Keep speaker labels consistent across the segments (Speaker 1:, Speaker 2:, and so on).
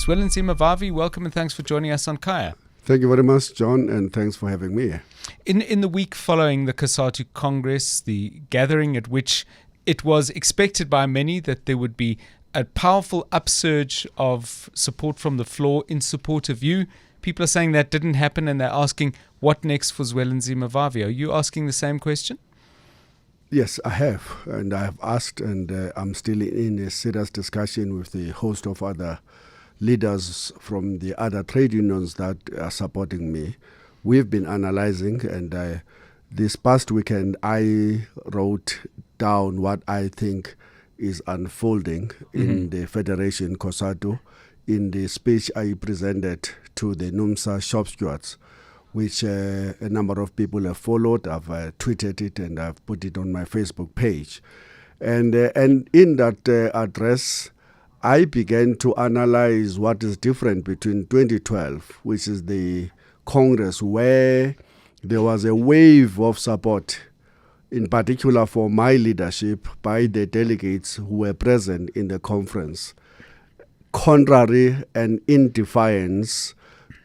Speaker 1: Zwelinzima Vavi, welcome and thanks for joining us on Kaya.
Speaker 2: Thank you very much, John, and thanks for having me here.
Speaker 1: In the week following the Cosatu Congress, the gathering at which it was expected by many that there would be a powerful upsurge of support from the floor in support of you, people are saying that didn't happen and they're asking, what next for Zwelinzima Vavi? Are you asking the same question?
Speaker 2: Yes, I have, and I have asked, and I'm still in a serious discussion with the host of other leaders from the other trade unions that are supporting me. We've been analyzing, and this past weekend I wrote down what I think is unfolding in the Federation Cosatu in the speech I presented to the NUMSA shop stewards, which a number of people have followed. I've tweeted it and I've put it on my Facebook page. And in that address, I began to analyze what is different between 2012, which is the Congress where there was a wave of support, in particular for my leadership, by the delegates who were present in the conference, contrary and in defiance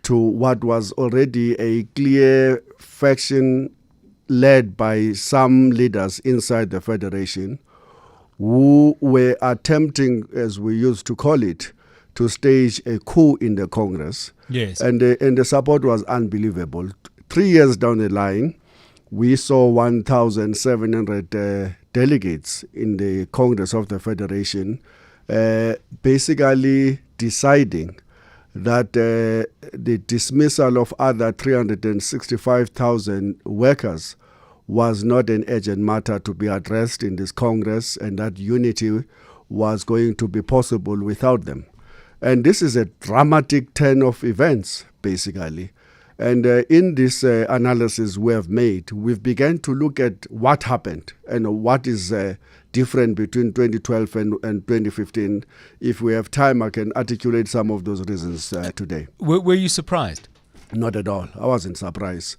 Speaker 2: to what was already a clear faction led by some leaders inside the Federation who were attempting, as we used to call it, to stage a coup in the Congress.
Speaker 1: Yes.
Speaker 2: And the support was unbelievable. 3 years down the line, we saw 1,700 delegates in the Congress of the Federation basically deciding that the dismissal of other 365,000 workers was not an urgent matter to be addressed in this Congress, and that unity was going to be possible without them. And this is a dramatic turn of events, basically. And in this analysis we have made, we've begun to look at what happened and what is different between 2012 and 2015. If we have time, I can articulate some of those reasons today.
Speaker 1: Were you surprised?
Speaker 2: Not at all. I wasn't surprised.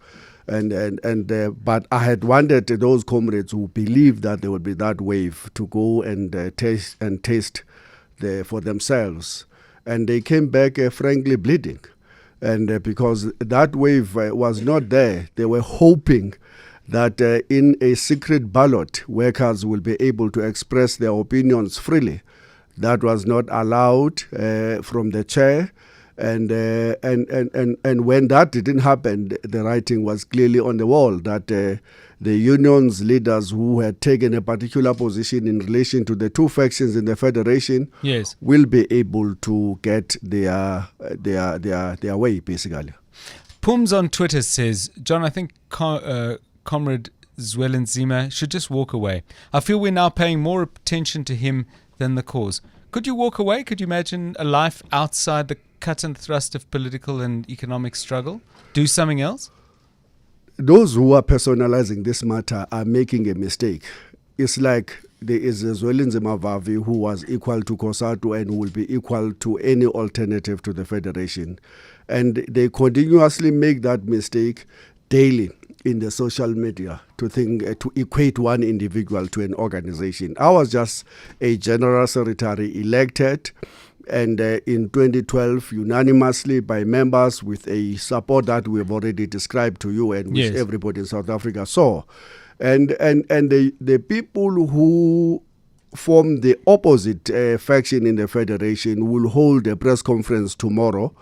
Speaker 2: But I had wanted those comrades who believed that there would be that wave to go and taste for themselves. And they came back frankly bleeding. And because that wave was not there, they were hoping that in a secret ballot, workers will be able to express their opinions freely. That was not allowed from the chair. And when that didn't happen, the writing was clearly on the wall that the union's leaders who had taken a particular position in relation to the two factions in the Federation will be able to get their way, basically.
Speaker 1: Pums on Twitter says, John, I think Comrade Zwelinzima should just walk away. I feel we're now paying more attention to him than the cause. Could you walk away? Could you imagine a life outside the cut and thrust of political and economic struggle? Do something else?
Speaker 2: Those who are personalizing this matter are making a mistake. It's like there is a Zwelinzima Vavi who was equal to Cosatu and will be equal to any alternative to the Federation. And they continuously make that mistake daily in the social media to equate one individual to an organization. I was just a General Secretary elected, and in 2012, unanimously by members with a support that we have already described to you and which everybody in South Africa saw. And the people who form the opposite faction in the Federation will hold a press conference tomorrow.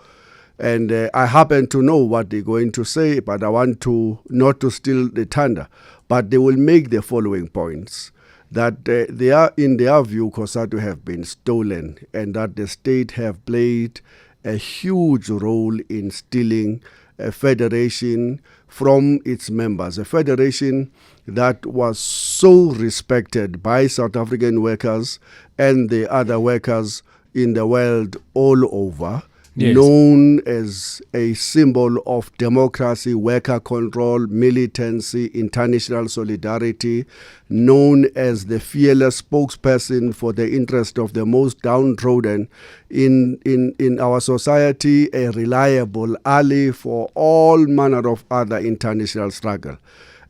Speaker 2: And I happen to know what they're going to say, but I want not to steal the thunder. But they will make the following points. That they are, in their view, Cosatu have been stolen, and that the state have played a huge role in stealing a federation from its members, a federation that was so respected by South African workers and the other workers in the world all over. Known as a symbol of democracy, worker control, militancy, international solidarity, known as the fearless spokesperson for the interest of the most downtrodden in our society, a reliable ally for all manner of other international struggle.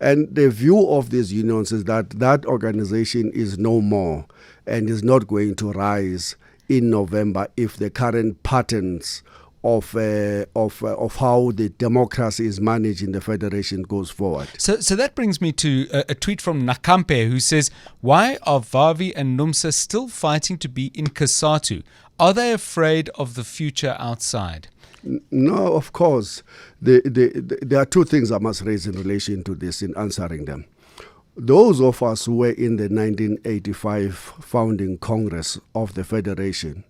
Speaker 2: And the view of these unions is that that organization is no more and is not going to rise in November if the current patterns of how the democracy is managed in the federation goes forward.
Speaker 1: So that brings me to a tweet from Nakampe, who says, "Why are Vavi and Nomsa still fighting to be in Cosatu? Are they afraid of the future outside?"
Speaker 2: No, of course. There are two things I must raise in relation to this in answering them. Those of us who were in the 1985 founding Congress of the Federation,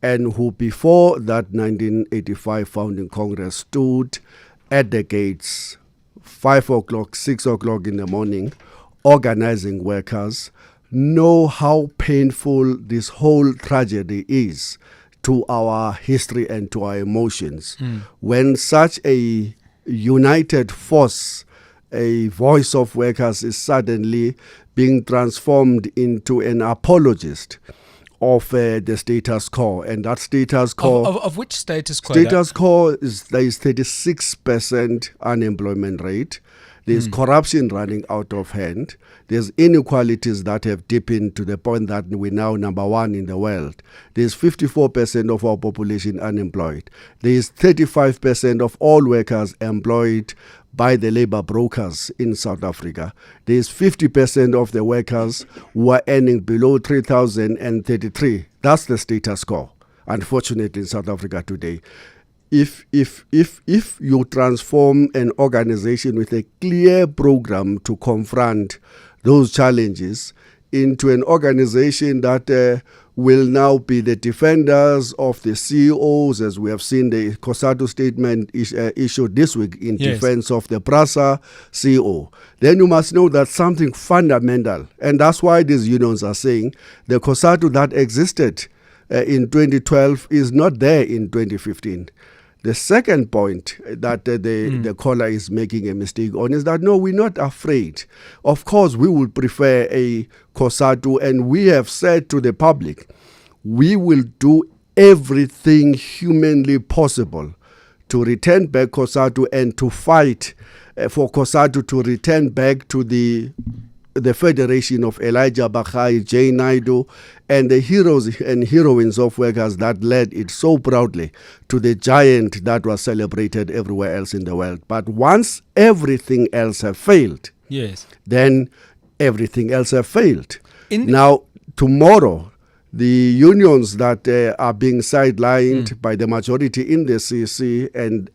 Speaker 2: and who before that 1985 founding Congress stood at the gates 5 o'clock, 6 o'clock in the morning, organizing workers, know how painful this whole tragedy is to our history and to our emotions. When such a united force, a voice of workers, is suddenly being transformed into an apologist of the status quo, and that status quo
Speaker 1: of which status quo?
Speaker 2: Status quo is there is 36% unemployment rate. There's corruption running out of hand. There's inequalities that have deepened to the point that we're now number one in the world. There's 54% of our population unemployed. There's 35% of all workers employed by the labor brokers in South Africa. There's 50% of the workers who are earning below 3,033. That's the status quo, unfortunately, in South Africa today. If you transform an organization with a clear program to confront those challenges into an organization that will now be the defenders of the CEOs, as we have seen the Cosatu statement issued this week in defense of the PRASA CEO, then you must know that something fundamental, and that's why these unions are saying the Cosatu that existed in 2012 is not there in 2015. The second point that the caller is making a mistake on is that, no, we're not afraid. Of course, we would prefer a Cosatu, and we have said to the public, we will do everything humanly possible to return back Cosatu and to fight for Cosatu to return back to the federation of Elijah Bakhai, Jay Naidu, and the heroes and heroines of workers that led it so proudly to the giant that was celebrated everywhere else in the world. But once everything else have failed, then everything else have failed. Now, tomorrow, the unions that are being sidelined by the majority in the CC, and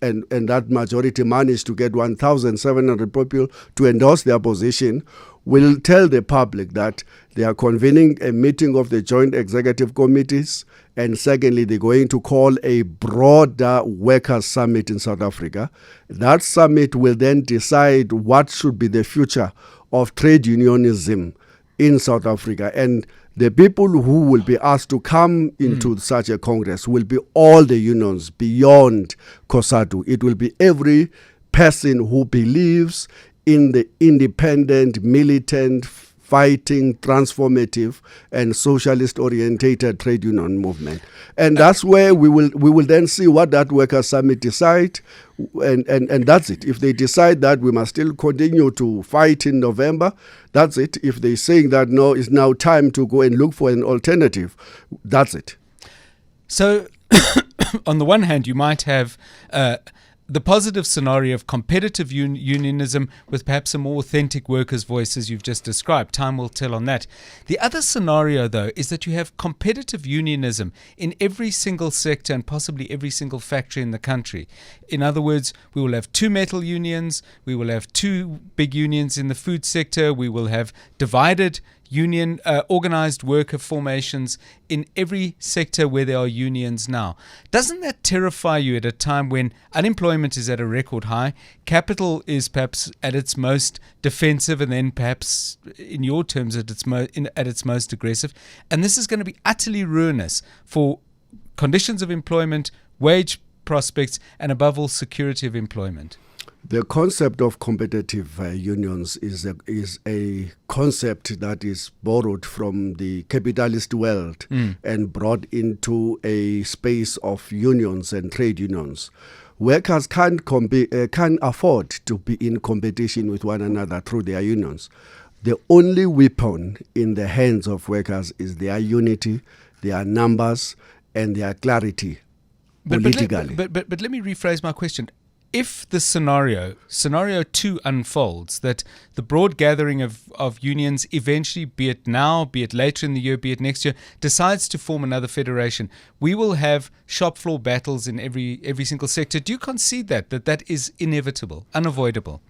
Speaker 2: that majority managed to get 1,700 people to endorse their position, will tell the public that they are convening a meeting of the joint executive committees, and secondly, they're going to call a broader workers' summit in South Africa. That summit will then decide what should be the future of trade unionism in South Africa. And the people who will be asked to come into such a congress will be all the unions beyond Cosatu. It will be every person who believes in the independent, militant, fighting, transformative, and socialist-orientated trade union movement. And that's where we will then see what that workers' summit decide, and that's it. If they decide that we must still continue to fight in November, that's it. If they're saying that, no, it's now time to go and look for an alternative, that's it.
Speaker 1: So, on the one hand, you might have the positive scenario of competitive unionism with perhaps a more authentic workers' voice, as you've just described. Time will tell on that. The other scenario, though, is that you have competitive unionism in every single sector and possibly every single factory in the country. In other words, we will have 2 metal unions, we will have 2 big unions in the food sector, we will have divided union organized worker formations in every sector where there are unions now. Doesn't that terrify you at a time when unemployment is at a record high, capital is perhaps at its most defensive, and then perhaps in your terms at its most aggressive, and this is going to be utterly ruinous for conditions of employment, wage prospects, and above all security of employment?
Speaker 2: The concept of competitive unions is a concept that is borrowed from the capitalist world and brought into a space of unions and trade unions. Workers can't afford to be in competition with one another through their unions. The only weapon in the hands of workers is their unity, their numbers, and their clarity politically.
Speaker 1: But let me rephrase my question. If the scenario 2 unfolds, that the broad gathering of unions eventually, be it now, be it later in the year, be it next year, decides to form another federation, we will have shop floor battles in every single sector. Do you concede that is inevitable, unavoidable?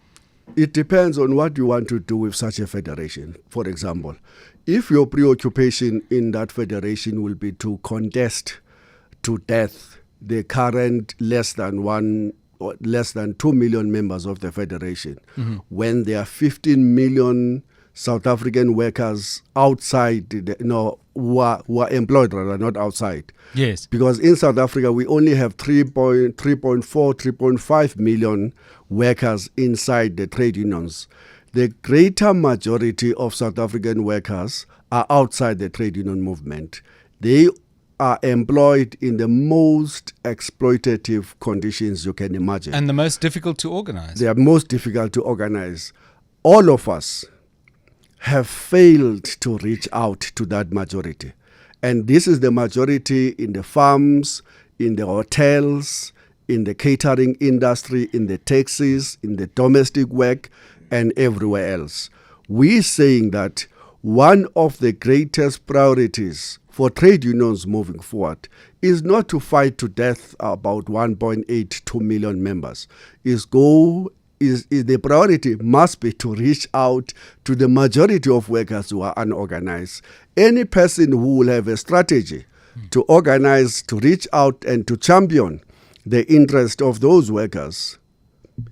Speaker 2: It depends on what you want to do with such a federation. For example, if your preoccupation in that federation will be to contest to death the current less than 2 million members of the federation, when there are 15 million South African workers outside, who are employed rather, not outside.
Speaker 1: Yes.
Speaker 2: Because in South Africa, we only have 3.5 million workers inside the trade unions. The greater majority of South African workers are outside the trade union movement. They are employed in the most exploitative conditions you can imagine.
Speaker 1: And the most difficult to organize.
Speaker 2: They are most difficult to organize. All of us have failed to reach out to that majority. And this is the majority in the farms, in the hotels, in the catering industry, in the taxis, in the domestic work, and everywhere else. We're saying that one of the greatest priorities for trade unions moving forward is not to fight to death about 1.82 million members. The priority must be to reach out to the majority of workers who are unorganized. Any person who will have a strategy to organize, to reach out and to champion the interest of those workers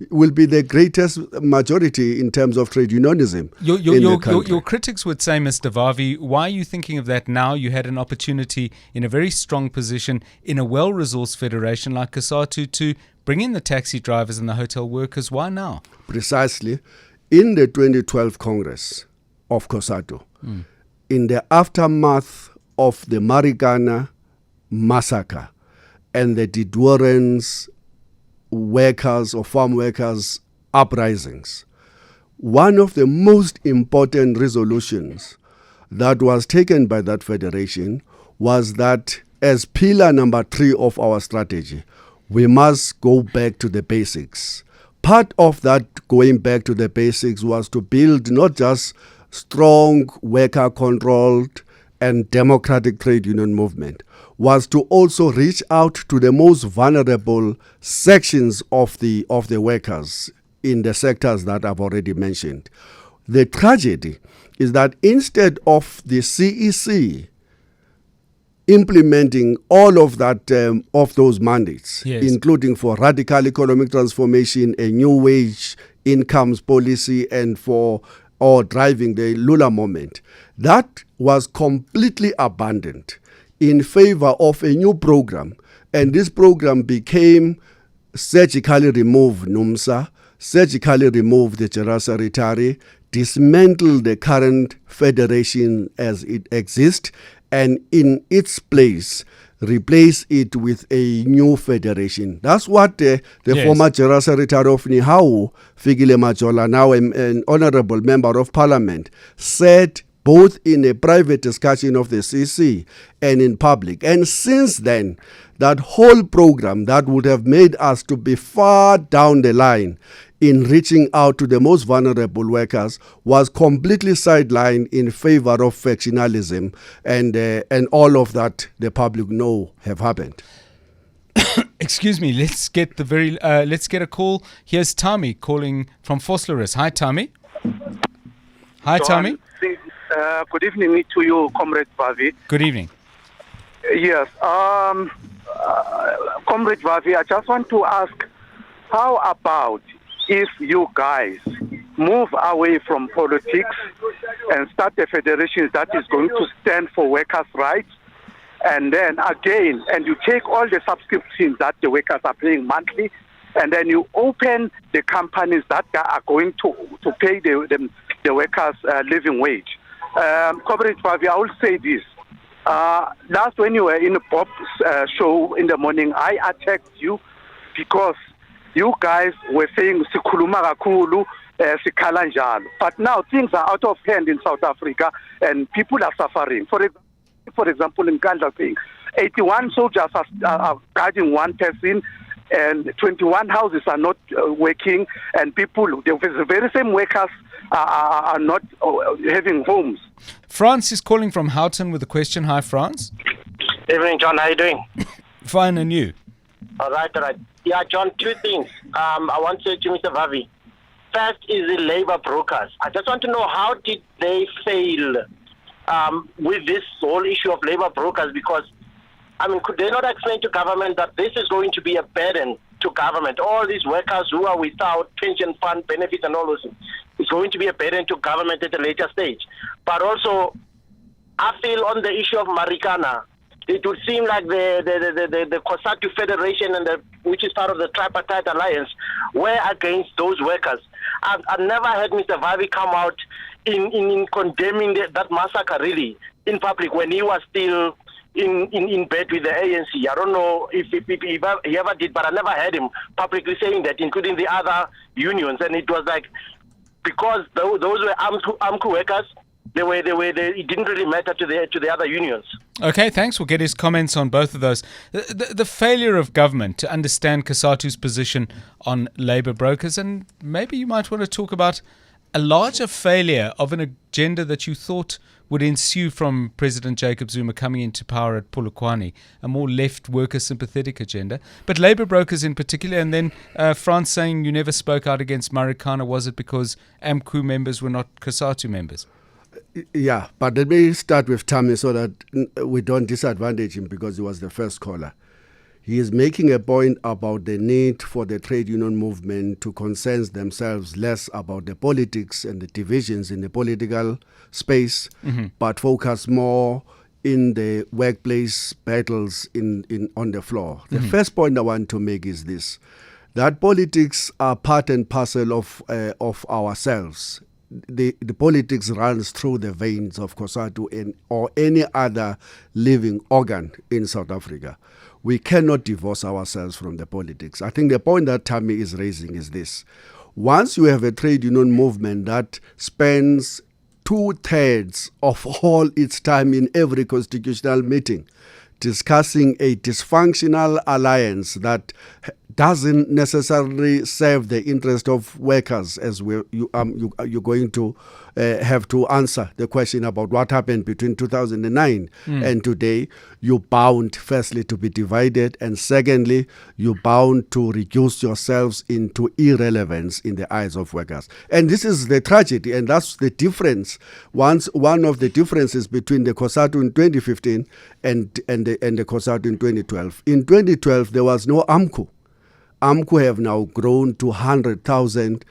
Speaker 2: will be the greatest majority in terms of trade unionism in the country.
Speaker 1: Your critics would say, Mr. Vavi, why are you thinking of that now? You had an opportunity in a very strong position in a well-resourced federation like Cosatu to bring in the taxi drivers and the hotel workers. Why now?
Speaker 2: Precisely. In the 2012 Congress of Cosatu, in the aftermath of the Marikana Massacre and the Didwarens workers or farm workers uprisings, one of the most important resolutions that was taken by that federation was that as pillar number 3 of our strategy, we must go back to the basics. Part of that going back to the basics was to build not just strong worker-controlled and democratic trade union movement, was to also reach out to the most vulnerable sections of the workers in the sectors that I've already mentioned. The tragedy is that instead of the CEC implementing all of that of those mandates,
Speaker 1: yes,
Speaker 2: including for radical economic transformation, a new wage incomes policy, and for driving the Lula moment, that was completely abandoned in favor of a new program. And this program became surgically remove NUMSA, surgically remove the General Secretary, dismantle the current federation as it exists, and in its place, replace it with a new federation. That's what the former General Secretary of NIHAU, Fikile Majola, now an honorable member of parliament, said both in a private discussion of the CC and in public. And since then, that whole program that would have made us to be far down the line in reaching out to the most vulnerable workers was completely sidelined in favor of factionalism, and all of that the public know have happened.
Speaker 1: Excuse me, let's get a call. Here's Tommy calling from Vosloorus. Hi, Tommy. Hi, Tommy.
Speaker 3: Good evening to you, Comrade Vavi.
Speaker 1: Good evening.
Speaker 3: Yes. Comrade Vavi, I just want to ask, how about if you guys move away from politics and start a federation that is going to stand for workers' rights, and then again, and you take all the subscriptions that the workers are paying monthly, and then you open the companies that are going to pay the workers' living wage. Comrade Vavi, I will say this. Last when you were in Bob's show in the morning, I attacked you because you guys were saying sikhuluma kakhulu sikhala njalo. But now things are out of hand in South Africa and people are suffering. For example, for example, in Kandla saying 81 soldiers are guarding one person, and 21 houses are not working, and people, the very same workers are not having homes.
Speaker 1: France is calling from Houghton with a question. Hi, France.
Speaker 4: Evening, John. How are you doing?
Speaker 1: Fine, and you?
Speaker 4: All right. Yeah, John, two things. I want to say to Mr. Vavi. First is the labor brokers. I just want to know, how did they fail with this whole issue of labor brokers? Because, I mean, could they not explain to government that this is going to be a burden to government? All these workers who are without pension fund benefits and all those things, it's going to be a burden to government at a later stage. But also, I feel on the issue of Marikana, it would seem like the Cosatu Federation, which is part of the tripartite alliance, were against those workers. I've never heard Mr. Vavi come out in condemning that massacre really in public when he was still in bed with the ANC. I don't know if he ever did, but I never heard him publicly saying that, including the other unions. And it was like, because those were AMCU workers, it didn't really matter to the other unions.
Speaker 1: Okay, thanks. We'll get his comments on both of those. The failure of government to understand Cosatu's position on labour brokers, and maybe you might want to talk about a larger failure of an agenda that you thought would ensue from President Jacob Zuma coming into power at Polokwane, a more left worker sympathetic agenda. But labour brokers in particular, and then France saying you never spoke out against Marikana. Was it because AMCU members were not Cosatu members?
Speaker 2: Yeah, but let me start with Tammy so that we don't disadvantage him because he was the first caller. He is making a point about the need for the trade union movement to concern themselves less about the politics and the divisions in the political space, but focus more in the workplace battles on the floor. The first point I want to make is this, that politics are part and parcel of ourselves. The politics runs through the veins of Cosatu or any other living organ in South Africa. We cannot divorce ourselves from the politics. I think the point that Tammy is raising is this. Once you have a trade union movement that spends 2/3 of all its time in every constitutional meeting discussing a dysfunctional alliance that doesn't necessarily serve the interest of workers, as you're going to have to answer the question about what happened between 2009 and today, you're bound, firstly, to be divided, and secondly, you're bound to reduce yourselves into irrelevance in the eyes of workers. And this is the tragedy, and that's the difference. One of the differences between the Cosatu in 2015 and the Cosatu in 2012. In 2012, there was no AMCU. AMCU have now grown to 100,000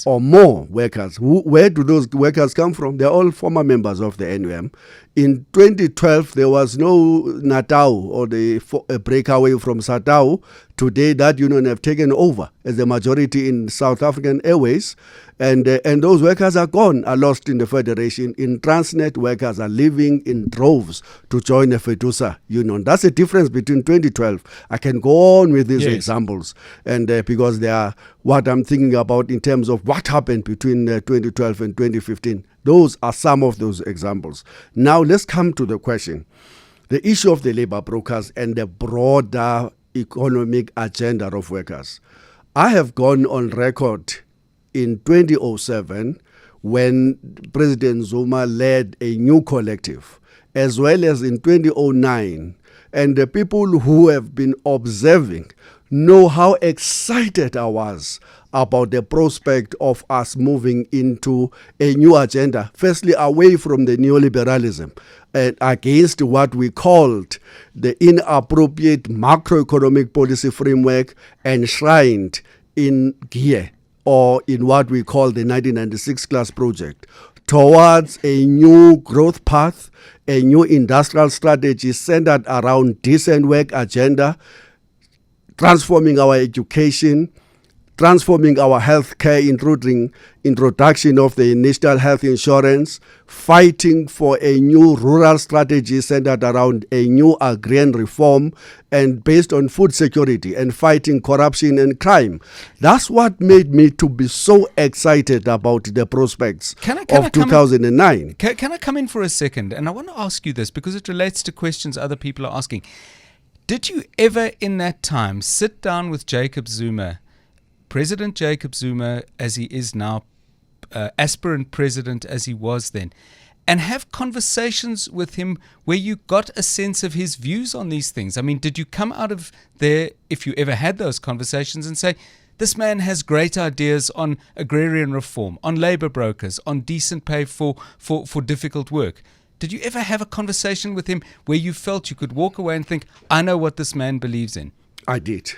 Speaker 2: or more workers. Where do those workers come from? They're all former members of the NUM. In 2012, there was no Natal or the breakaway from Satao. Today, that union have taken over as the majority in South African Airways. And those workers are gone, are lost in the federation. In Transnet, workers are leaving in droves to join the FEDUSA union. That's the difference between 2012. I can go on with these examples, and because they are what I'm thinking about in terms of what happened between 2012 and 2015. Those are some of those examples. Now let's come to the question. The issue of the labor brokers and the broader economic agenda of workers. I have gone on record in 2007 when President Zuma led a new collective, as well as in 2009. And the people who have been observing know how excited I was about the prospect of us moving into a new agenda, firstly away from the neoliberalism and against what we called the inappropriate macroeconomic policy framework enshrined in GIE, or in what we call the 1996 class project, towards a new growth path, a new industrial strategy centered around decent work agenda, transforming our education, transforming our healthcare, including introduction of the national health insurance, fighting for a new rural strategy centered around a new agrarian reform and based on food security, and fighting corruption and crime. That's what made me to be so excited about the prospects of 2009.
Speaker 1: Can I come in for a second? And I want to ask you this because it relates to questions other people are asking. Did you ever in that time sit down with Jacob Zuma, President Jacob Zuma as he is now, aspirant president as he was then, and have conversations with him where you got a sense of his views on these things? I mean, did you come out of there, if you ever had those conversations, and say, this man has great ideas on agrarian reform, on labor brokers, on decent pay for difficult work? Did you ever have a conversation with him where you felt you could walk away and think, I know what this man believes in?
Speaker 2: I did.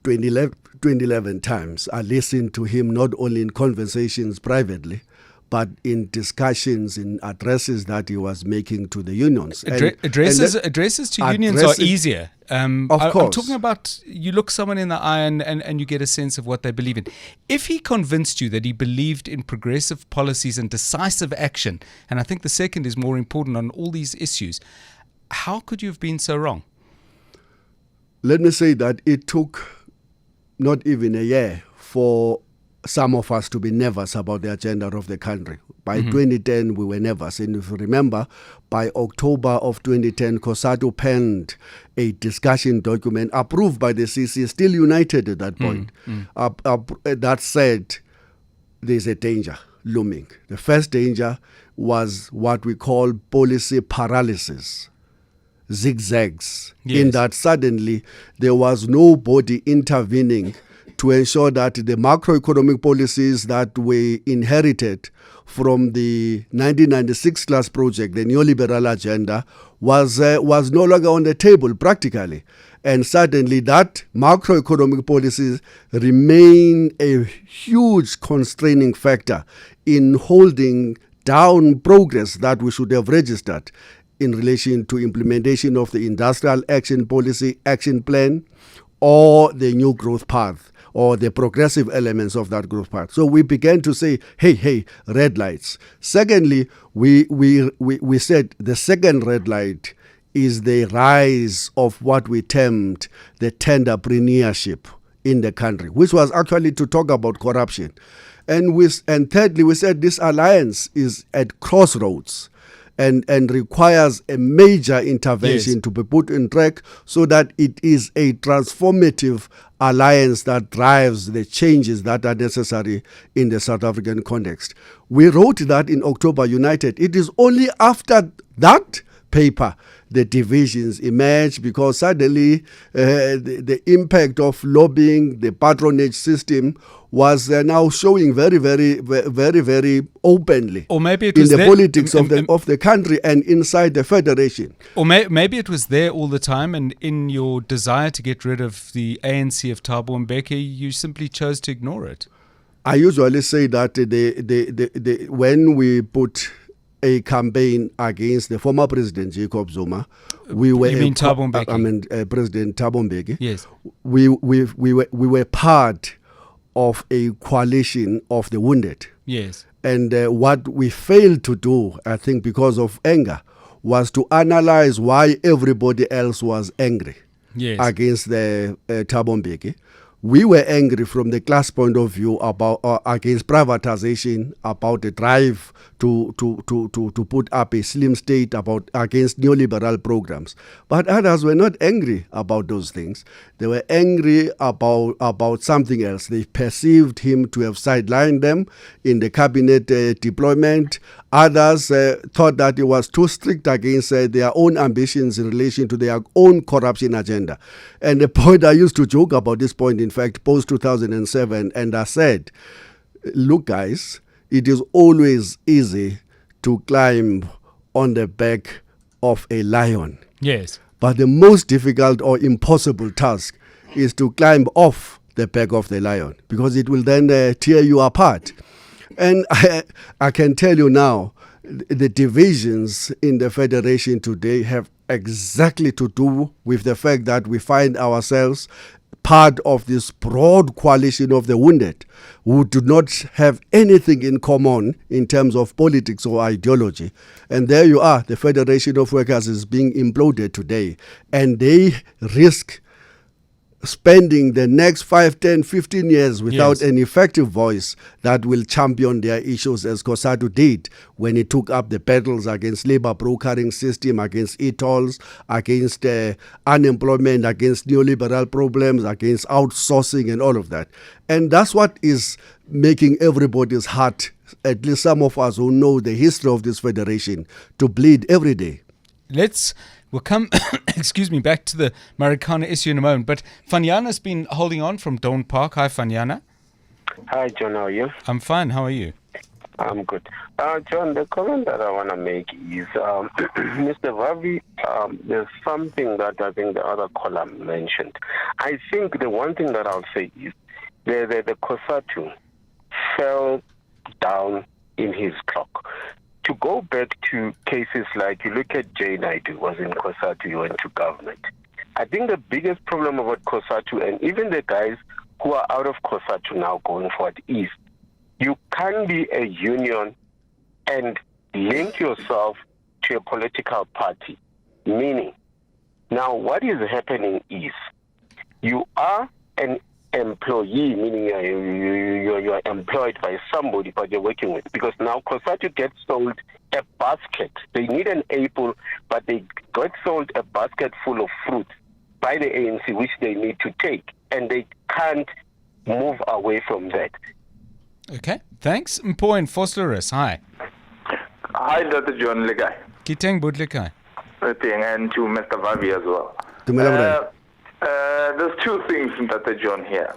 Speaker 2: 2011 times. I listened to him not only in conversations privately, but in discussions, in addresses that he was making to the unions.
Speaker 1: Addresses to unions are easier.
Speaker 2: Of course.
Speaker 1: I'm talking about you look someone in the eye and you get a sense of what they believe in. If he convinced you that he believed in progressive policies and decisive action, and I think the second is more important on all these issues, how could you have been so wrong?
Speaker 2: Let me say that it took not even a year for some of us to be nervous about the agenda of the country. By 2010, we were nervous. And if you remember, by October of 2010, Cosatu penned a discussion document approved by the CC, still united at that point, that said there's a danger looming. The first danger was what we call policy paralysis. Zigzags, in that suddenly there was nobody intervening to ensure that the macroeconomic policies that we inherited from the 1996 class project, the neoliberal agenda, was no longer on the table practically. And suddenly that macroeconomic policies remain a huge constraining factor in holding down progress that we should have registered in relation to implementation of the industrial action policy action plan or the new growth path or the progressive elements of that growth path. So we began to say, hey, red lights. Secondly, we said the second red light is the rise of what we termed the tenderpreneurship in the country, which was actually to talk about corruption. And thirdly, we said this alliance is at crossroads and requires a major intervention to be put in track so that it is a transformative alliance that drives the changes that are necessary in the South African context. We wrote that in October United. It is only after that paper the divisions emerge, because suddenly the impact of lobbying, the patronage system was now showing very, very, very, very openly,
Speaker 1: or maybe it was
Speaker 2: in the politics of the country and inside the federation.
Speaker 1: Or maybe it was there all the time, and in your desire to get rid of the ANC of Thabo Mbeki, you simply chose to ignore it.
Speaker 2: I usually say that when we put a campaign against the former president Jacob Zuma,
Speaker 1: you mean Thabo Mbeki?
Speaker 2: President Thabo Mbeki.
Speaker 1: Yes,
Speaker 2: we were part of a coalition of the wounded.
Speaker 1: Yes.
Speaker 2: And what we failed to do, I think because of anger, was to analyze why everybody else was angry against the Thabo Mbeki. We were angry from the class point of view about against privatization, about the drive to put up a slim state, against neoliberal programs. But others were not angry about those things. They were angry about something else. They perceived him to have sidelined them in the cabinet deployment. Others thought that he was too strict against their own ambitions in relation to their own corruption agenda. And the point I used to joke about this point, in fact, post-2007, and I said, look, guys, it is always easy to climb on the back of a lion.
Speaker 1: Yes.
Speaker 2: But the most difficult or impossible task is to climb off the back of the lion, because it will then tear you apart. And I can tell you now, the divisions in the Federation today have exactly to do with the fact that we find ourselves part of this broad coalition of the wounded who do not have anything in common in terms of politics or ideology. And there you are, the Federation of Workers is being imploded today, and they risk spending the next 5, 10, 15 years without an effective voice that will champion their issues, as Cosatu did when it took up the battles against labor brokering system, against e-tolls, against unemployment, against neoliberal problems, against outsourcing and all of that. And that's what is making everybody's heart, at least some of us who know the history of this federation, to bleed every day.
Speaker 1: We'll come, excuse me, back to the Marikana issue in a moment. But Fanyana's been holding on from Dawn Park. Hi, Fanyana.
Speaker 5: Hi, John. How are you?
Speaker 1: I'm fine. How are you?
Speaker 5: I'm good. John, the comment that I want to make is, Mr. Vavi, there's something that I think the other caller mentioned. I think the one thing that I'll say is the Cosatu fell down in his clock. To go back to cases like, you look at Jay Naidu was in Cosatu, he went to government. I think the biggest problem about Cosatu, and even the guys who are out of Cosatu now going forward, is you can't be a union and link yourself to a political party. Meaning, now what is happening is you are an employee, meaning you're employed by somebody, but you're working with. Because now Cosatu gets sold a basket. They need an apple, but they got sold a basket full of fruit by the ANC, which they need to take. And they can't move away from that.
Speaker 1: Okay, thanks. Mpo and Fosterus, hi.
Speaker 6: Hi, Dr. John Legai.
Speaker 1: Kiteng Budlikai.
Speaker 6: And to Mr. Vavi as well. There's two things, Dr. John, here.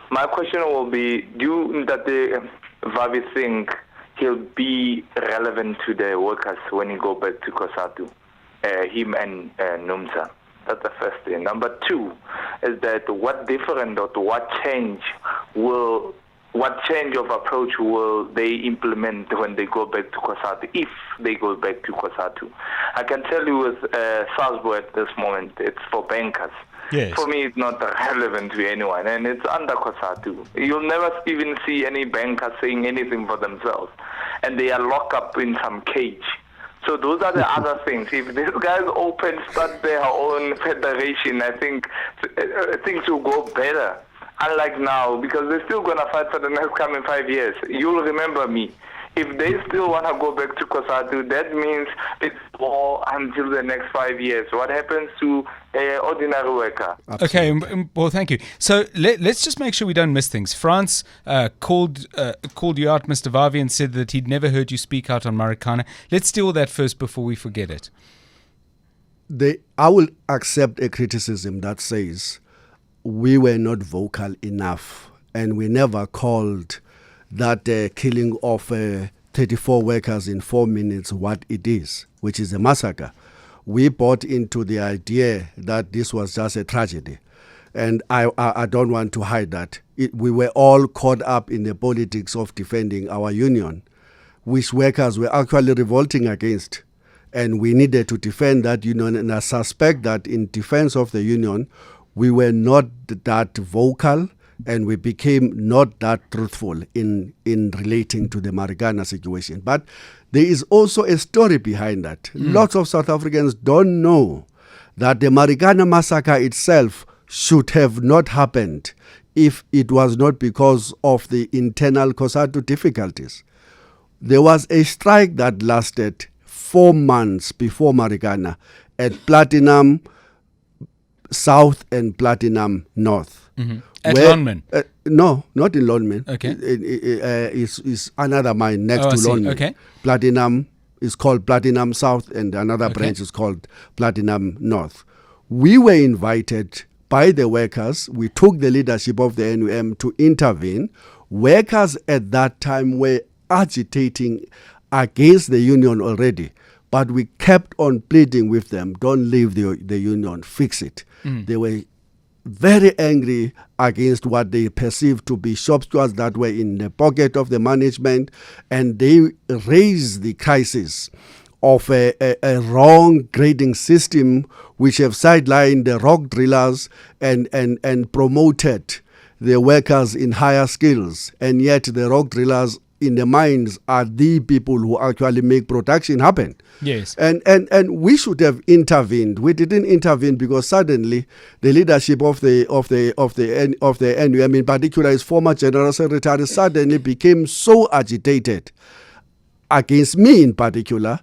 Speaker 6: My question will be, do Dr. Vavi think he'll be relevant to the workers when he go back to Cosatu, him and Numsa? That's the first thing. Number two is that what different or what change of approach will they implement when they go back to Cosatu, if they go back to Cosatu? I can tell you with Salzburg at this moment, it's for bankers.
Speaker 1: Yes.
Speaker 6: For me, it's not relevant to anyone, and it's under Cosatu. You'll never even see any banker saying anything for themselves, and they are locked up in some cage. So those are the other things. If these guys start their own federation, I think things will go better. Unlike now, because they're still going to fight for the next coming 5 years. You'll remember me. If they still want to go back to Cosatu, that means it's war until the next 5 years. What happens to an ordinary worker?
Speaker 1: Okay, well, thank you. So let's just make sure we don't miss things. France called you out, Mr. Vavi, and said that he'd never heard you speak out on Marikana. Let's deal with that first before we forget it.
Speaker 2: I will accept a criticism that says we were not vocal enough, and we never called that killing of 34 workers in 4 minutes what it is, which is a massacre. We bought into the idea that this was just a tragedy. And I don't want to hide that. We were all caught up in the politics of defending our union, which workers were actually revolting against. And we needed to defend that union. And I suspect that in defense of the union, we were not that vocal, and we became not that truthful in relating to the Marikana situation. But there is also a story behind that. Lots of South Africans don't know that the Marikana Massacre itself should have not happened if it was not because of the internal Cosatu difficulties. There was a strike that lasted 4 months before Marikana at Platinum South and Platinum North.
Speaker 1: Mm-hmm. At Lonmin?
Speaker 2: No, not in Lonmin.
Speaker 1: Okay.
Speaker 2: It's another mine next to Lonmin.
Speaker 1: Okay.
Speaker 2: Platinum is called Platinum South, and another branch is called Platinum North. We were invited by the workers. We took the leadership of the NUM to intervene. Workers at that time were agitating against the union already, but we kept on pleading with them, don't leave the union, fix it. They were very angry against what they perceived to be shop stewards that were in the pocket of the management, and they raised the crisis of a wrong grading system which have sidelined the rock drillers and promoted the workers in higher skills, and yet the rock drillers in the mines are the people who actually make production happen.
Speaker 1: Yes.
Speaker 2: And we should have intervened. We didn't intervene because suddenly the leadership of the NUM, in particular his former General Secretary, suddenly became so agitated against me in particular,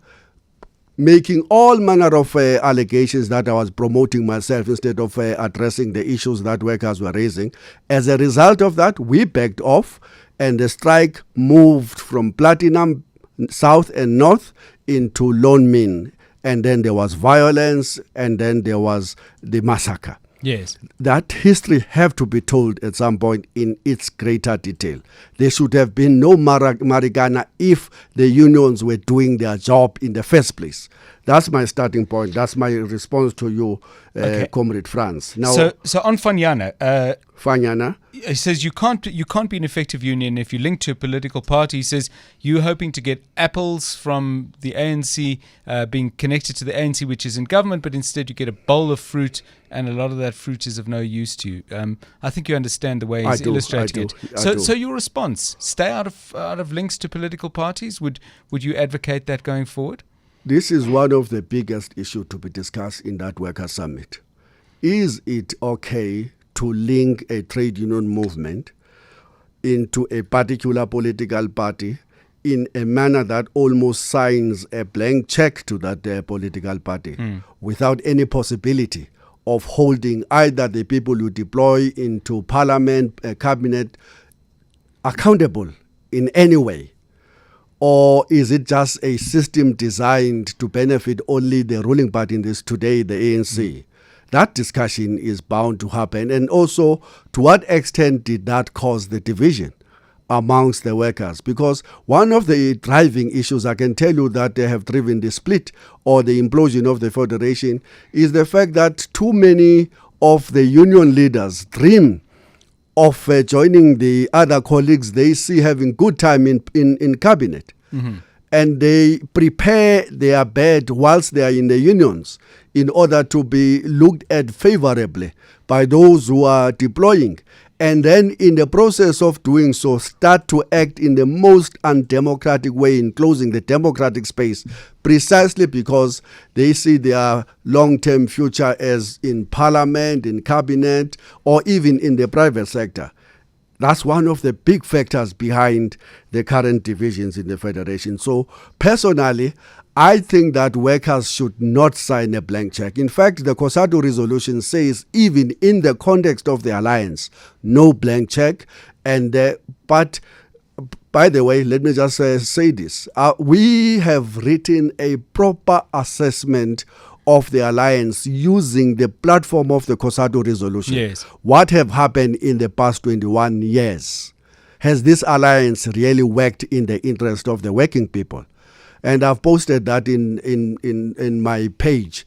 Speaker 2: making all manner of allegations that I was promoting myself instead of addressing the issues that workers were raising. As a result of that, we backed off, and the strike moved from Platinum South and North into Lone Min. And then there was violence, and then there was the massacre.
Speaker 1: Yes.
Speaker 2: That history have to be told at some point in its greater detail. There should have been no Marikana if the unions were doing their job in the first place. That's my starting point. That's my response to you, Comrade Franz. Now,
Speaker 1: so on Fanyana,
Speaker 2: Fanyana,
Speaker 1: he says you can't be an effective union if you're linked to a political party. He says you're hoping to get apples from the ANC, being connected to the ANC, which is in government, but instead you get a bowl of fruit, and a lot of that fruit is of no use to you. I think you understand the way he's illustrating it. So your response: stay out of links to political parties. Would you advocate that going forward?
Speaker 2: This is one of the biggest issues to be discussed in that workers' summit. Is it okay to link a trade union movement into a particular political party in a manner that almost signs a blank check to that political party without any possibility of holding either the people you deploy into parliament, cabinet, accountable in any way? Or is it just a system designed to benefit only the ruling party in this today, the ANC? That discussion is bound to happen. And also, to what extent did that cause the division amongst the workers? Because one of the driving issues, I can tell you, that they have driven the split or the implosion of the federation is the fact that too many of the union leaders dream of joining the other colleagues they see having good time in cabinet. Mm-hmm. And they prepare their bed whilst they are in the unions in order to be looked at favorably by those who are deploying. And then in the process of doing so, start to act in the most undemocratic way in closing the democratic space, precisely because they see their long-term future as in parliament, in cabinet, or even in the private sector. That's one of the big factors behind the current divisions in the federation. So personally, I think that workers should not sign a blank check. In fact, the Cosatu resolution says, even in the context of the alliance, no blank check. And but by the way, let me just say this. We have written a proper assessment of the alliance using the platform of the Cosatu resolution.
Speaker 1: Yes. What
Speaker 2: have happened in the past 21 years? Has this alliance really worked in the interest of the working people? And I've posted that in my page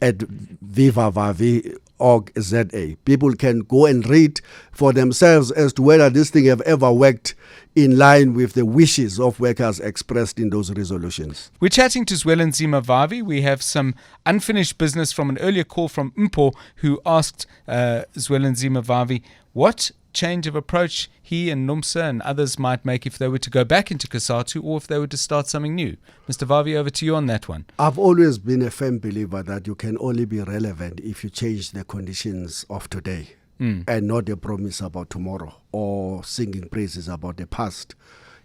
Speaker 2: at Viva Vavi org ZA. People can go and read for themselves as to whether this thing have ever worked in line with the wishes of workers expressed in those resolutions.
Speaker 1: We're chatting to Zwelinzima Vavi. We have some unfinished business from an earlier call from Mpo, who asked Zwelinzima Vavi what change of approach he and Nomsa and others might make if they were to go back into Cosatu or if they were to start something new. Mr. Vavi, over to you on that one.
Speaker 2: I've always been a firm believer that you can only be relevant if you change the conditions of today and not a promise about tomorrow or singing praises about the past.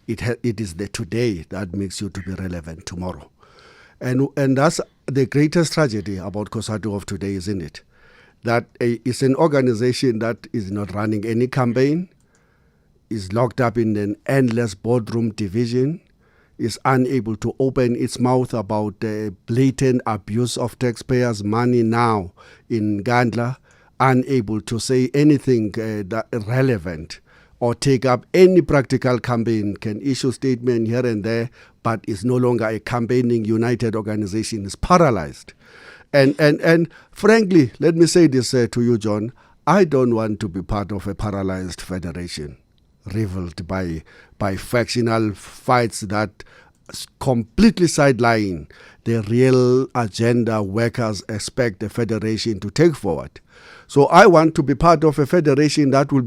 Speaker 2: It is the today that makes you to be relevant tomorrow. And that's the greatest tragedy about Cosatu of today, isn't it? That it's an organization that is not running any campaign, is locked up in an endless boardroom division, is unable to open its mouth about the blatant abuse of taxpayers' money now in Gandla, unable to say anything that relevant or take up any practical campaign, can issue statement here and there, but is no longer a campaigning united organization, is paralyzed. And frankly, let me say this to you, John, I don't want to be part of a paralyzed federation, rivaled by factional fights that completely sideline the real agenda workers expect the federation to take forward. So I want to be part of a federation that will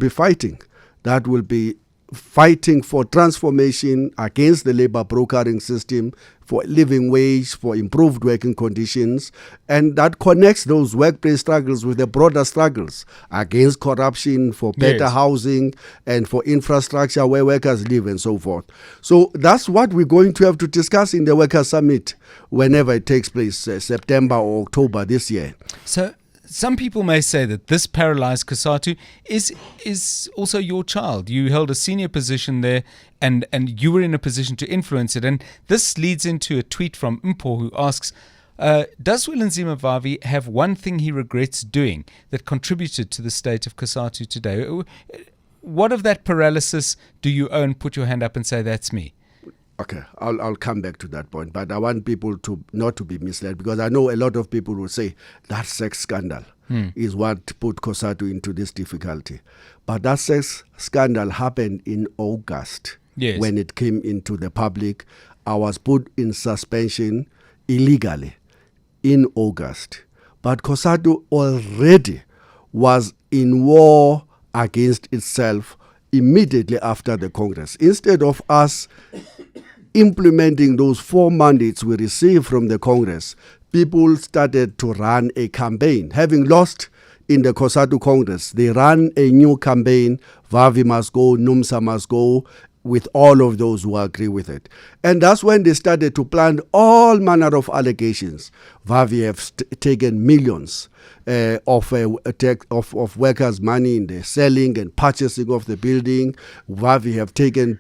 Speaker 2: be fighting for transformation against the labor brokering system, for living wage, for improved working conditions, and that connects those workplace struggles with the broader struggles against corruption, for better housing, and for infrastructure where workers live and so forth. So that's what we're going to have to discuss in the Workers' Summit whenever it takes place, September or October this year.
Speaker 1: So some people may say that this paralyzed Cosatu is also your child. You held a senior position there and you were in a position to influence it. And this leads into a tweet from Mpo who asks, does Zwelinzima Vavi have one thing he regrets doing that contributed to the state of Cosatu today? What of that paralysis do you own? Put your hand up and say, that's me.
Speaker 2: Okay, I'll come back to that point, but I want people to not to be misled, because I know a lot of people will say that sex scandal is what put Cosatu into this difficulty. But that sex scandal happened in August when it came into the public. I was put in suspension illegally in August. But Cosatu already was in war against itself immediately after the Congress. Instead of us implementing those 4 mandates we received from the Congress, people started to run a campaign. Having lost in the Cosatu Congress, they ran a new campaign, Vavi must go, NUMSA must go, with all of those who agree with it. And that's when they started to plant all manner of allegations. Vavi have taken millions of workers' money in the selling and purchasing of the building. Vavi have taken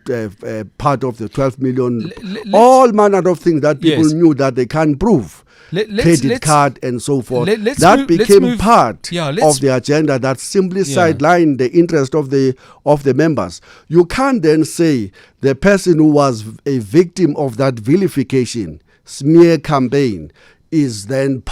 Speaker 2: part of the 12 million, all manner of things that people knew that they can't prove. Credit card and so forth. That became part of the agenda that simply sidelined the interest of the members. You can't then say the person who was a victim of that vilification, smear campaign, is then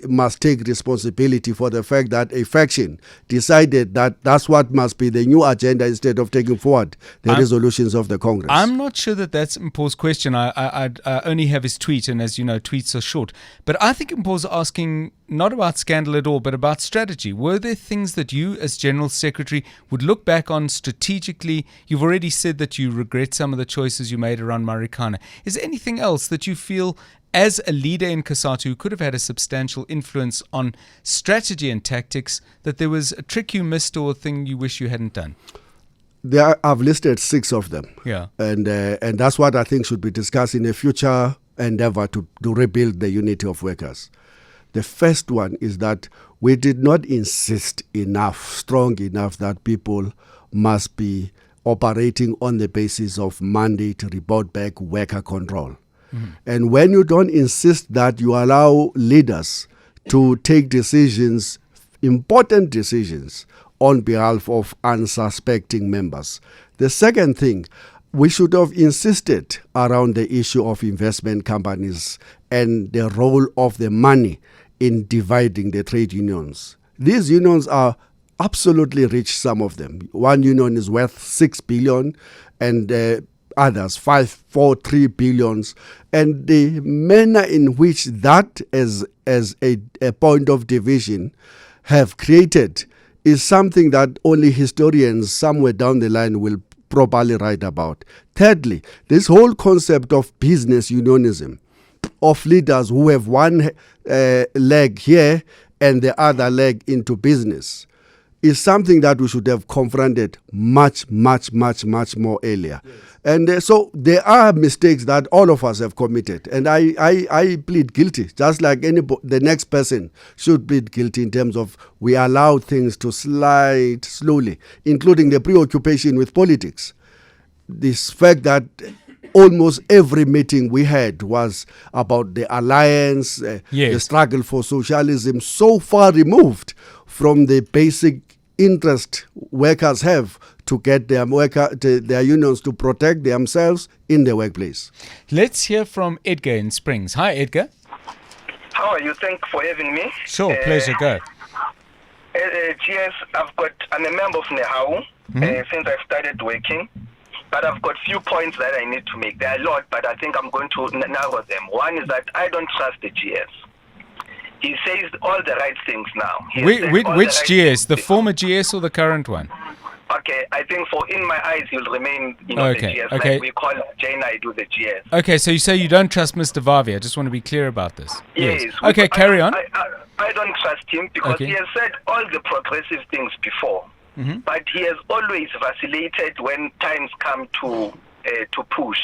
Speaker 2: must take responsibility for the fact that a faction decided that that's what must be the new agenda instead of taking forward the resolutions of the Congress.
Speaker 1: I'm not sure that that's Mpo's question. I only have his tweet, and as you know, tweets are short. But I think Mpo's asking not about scandal at all, but about strategy. Were there things that you, as General Secretary, would look back on strategically? You've already said that you regret some of the choices you made around Marikana. Is there anything else that you feel, as a leader in Cosatu who could have had a substantial influence on strategy and tactics, that there was a trick you missed or a thing you wish you hadn't done?
Speaker 2: I've listed 6 of them. And that's what I think should be discussed in a future endeavor to rebuild the unity of workers. The first one is that we did not insist strong enough that people must be operating on the basis of mandate, report back, worker control. And when you don't insist that, you allow leaders to take decisions, important decisions, on behalf of unsuspecting members. The second thing, we should have insisted around the issue of investment companies and the role of the money in dividing the trade unions. These unions are absolutely rich, some of them. One union is worth 6 billion and others 3 billions, and the manner in which that as a point of division have created is something that only historians somewhere down the line will properly write about. Thirdly, this whole concept of business unionism, of leaders who have one leg here and the other leg into business, is something that we should have confronted much more earlier. And so there are mistakes that all of us have committed. And I plead guilty, just like the next person should plead guilty, in terms of we allow things to slide slowly, including the preoccupation with politics. This fact that almost every meeting we had was about the alliance, the struggle for socialism, so far removed from the basic interest workers have to get their unions to protect themselves in the workplace.
Speaker 1: Let's hear from Edgar in Springs. Hi, Edgar.
Speaker 7: How are you? Thanks for having me.
Speaker 1: Sure, pleasure. Go.
Speaker 7: GS, I'm a member of NEHAU since I started working. but I've got few points that I need to make. There are a lot, but I think I'm going to narrow them. One is that I don't trust the GS. He says all the right things now.
Speaker 1: Which GS? The former GS or the current one?
Speaker 7: Okay, I think in my eyes, he'll remain, the GS.
Speaker 1: Okay.
Speaker 7: Like we call Jay Naidu the GS.
Speaker 1: Okay, so you say you don't trust Mr. Vavi. I just want to be clear about this.
Speaker 7: Yes.
Speaker 1: Okay, carry on.
Speaker 7: I don't trust him because he has said all the progressive things before, but he has always vacillated when times come to push.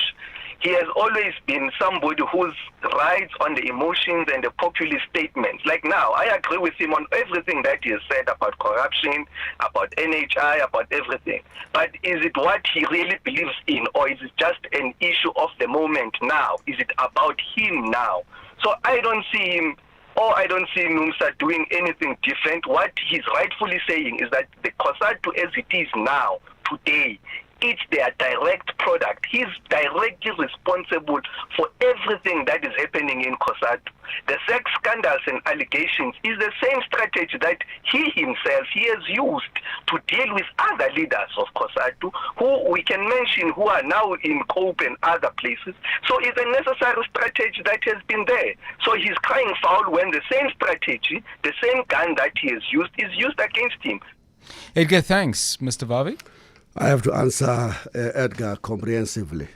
Speaker 7: He has always been somebody who's rides on the emotions and the populist statements. Like now, I agree with him on everything that he has said about corruption, about NHI, about everything. But is it what he really believes in, or is it just an issue of the moment now? Is it about him now? So I don't see him, or I don't see NUMSA doing anything different. What he's rightfully saying is that the COSATU as it is now, today, it's their direct product. He's directly responsible for everything that is happening in COSATU. The sex scandals and allegations is the same strategy that he himself has used to deal with other leaders of COSATU, who we can mention who are now in COPE and other places. So it's a necessary strategy that has been there. So he's crying foul when the same strategy, the same gun that he has used, is used against him.
Speaker 1: Edgar, thanks. Mr. Vavi?
Speaker 2: I have to answer Edgar comprehensively.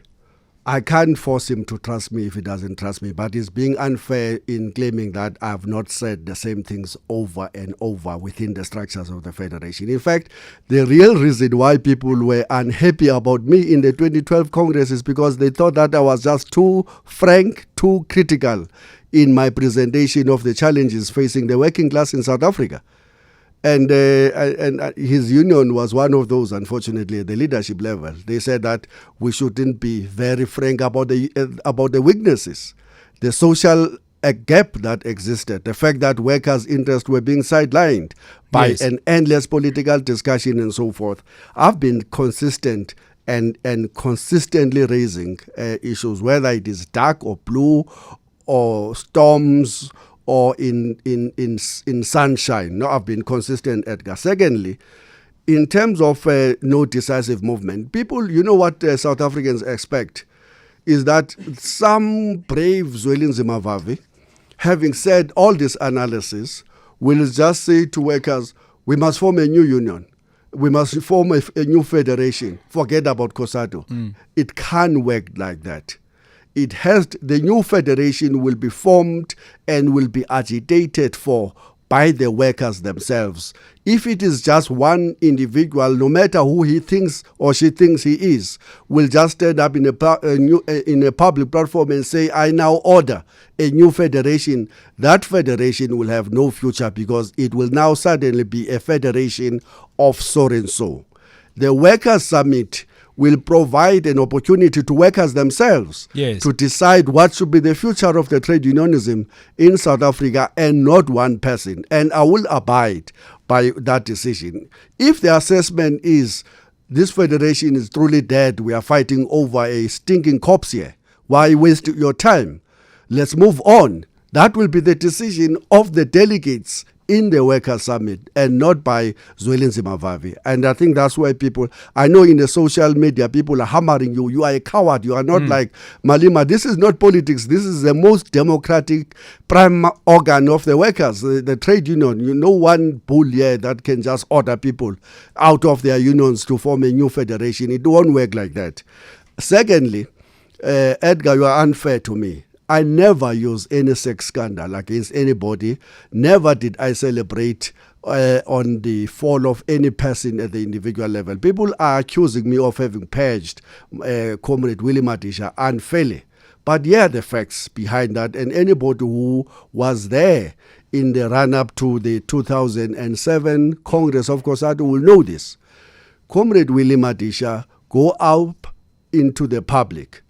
Speaker 2: I can't force him to trust me if he doesn't trust me, but he's being unfair in claiming that I have not said the same things over and over within the structures of the Federation. In fact, the real reason why people were unhappy about me in the 2012 Congress is because they thought that I was just too frank, too critical in my presentation of the challenges facing the working class in South Africa. And his union was one of those, unfortunately, at the leadership level. They said that we shouldn't be very frank about the weaknesses, the social gap that existed, the fact that workers' interests were being sidelined by an endless political discussion and so forth. I've been consistent and consistently raising issues, whether it is dark or blue or storms or in sunshine. No, I've been consistent, Edgar. Secondly, in terms of no decisive movement, people, you know what South Africans expect is that some brave Zwelinzima Vavi, having said all this analysis, will just say to workers, we must form a new union. We must form a new federation. Forget about COSATU. It can't work like that. The new federation will be formed and will be agitated for by the workers themselves. If it is just one individual, no matter who he thinks or she thinks he is, will just stand up in a public platform and say, I now order a new federation, that federation will have no future because it will now suddenly be a federation of so and so. The Workers' Summit will provide an opportunity to workers themselves to decide what should be the future of the trade unionism in South Africa and not one person. And I will abide by that decision. If the assessment is this federation is truly dead, we are fighting over a stinking corpse here, why waste your time? Let's move on. That will be the decision of the delegates in the Workers' Summit and not by Zwelinzima Vavi. And I think that's why people, I know in the social media, people are hammering you. You are a coward. You are not like Malima. This is not politics. This is the most democratic prime organ of the workers, the trade union. You know, one bull here that can just order people out of their unions to form a new federation. It won't work like that. Secondly, Edgar, you are unfair to me. I never use any sex scandal against anybody. Never did I celebrate on the fall of any person at the individual level. People are accusing me of having purged Comrade Willie Madisha unfairly. But here are the facts behind that, and anybody who was there in the run-up to the 2007 Congress of COSATU will know this. Comrade Willie Madisha go out into the public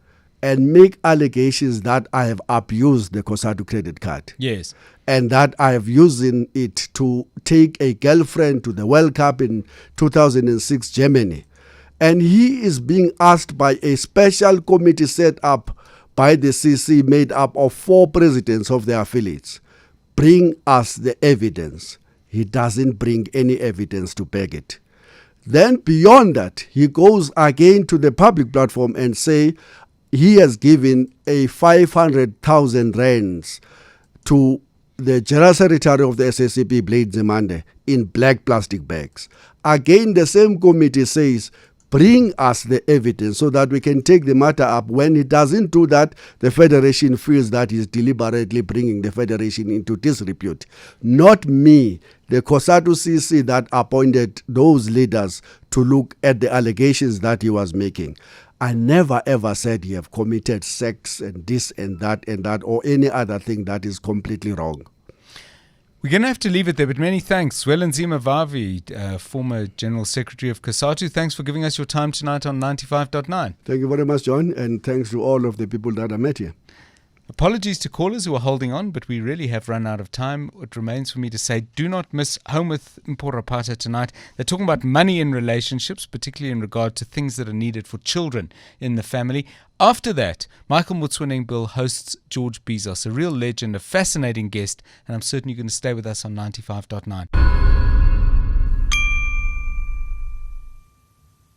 Speaker 2: and make allegations that I have abused the COSATU credit card.
Speaker 1: Yes.
Speaker 2: And that I have used it to take a girlfriend to the World Cup in 2006 Germany. And he is being asked by a special committee set up by the CC made up of 4 presidents of their affiliates. Bring us the evidence. He doesn't bring any evidence to back it. Then beyond that, he goes again to the public platform and say he has given a 500,000 rands to the General Secretary of the SSCP, Blade Zemande, in black plastic bags. Again, the same committee says, bring us the evidence so that we can take the matter up. When he doesn't do that, the Federation feels that he's deliberately bringing the Federation into disrepute. Not me, the Cosatu CC that appointed those leaders to look at the allegations that he was making. I never ever said he have committed sex and this and that or any other thing that is completely wrong.
Speaker 1: We're going to have to leave it there, but many thanks. Zwelinzima Vavi, former General Secretary of Cosatu, thanks for giving us your time tonight on 95.9.
Speaker 2: Thank you very much, John, and thanks to all of the people that I met here.
Speaker 1: Apologies to callers who are holding on, but we really have run out of time. It remains for me to say, do not miss Home with Mporapata tonight. They're talking about money in relationships, particularly in regard to things that are needed for children in the family. After that, Michael Mutswaneng-Bill hosts George Bezos, a real legend, a fascinating guest, and I'm certain you're going to stay with us on 95.9.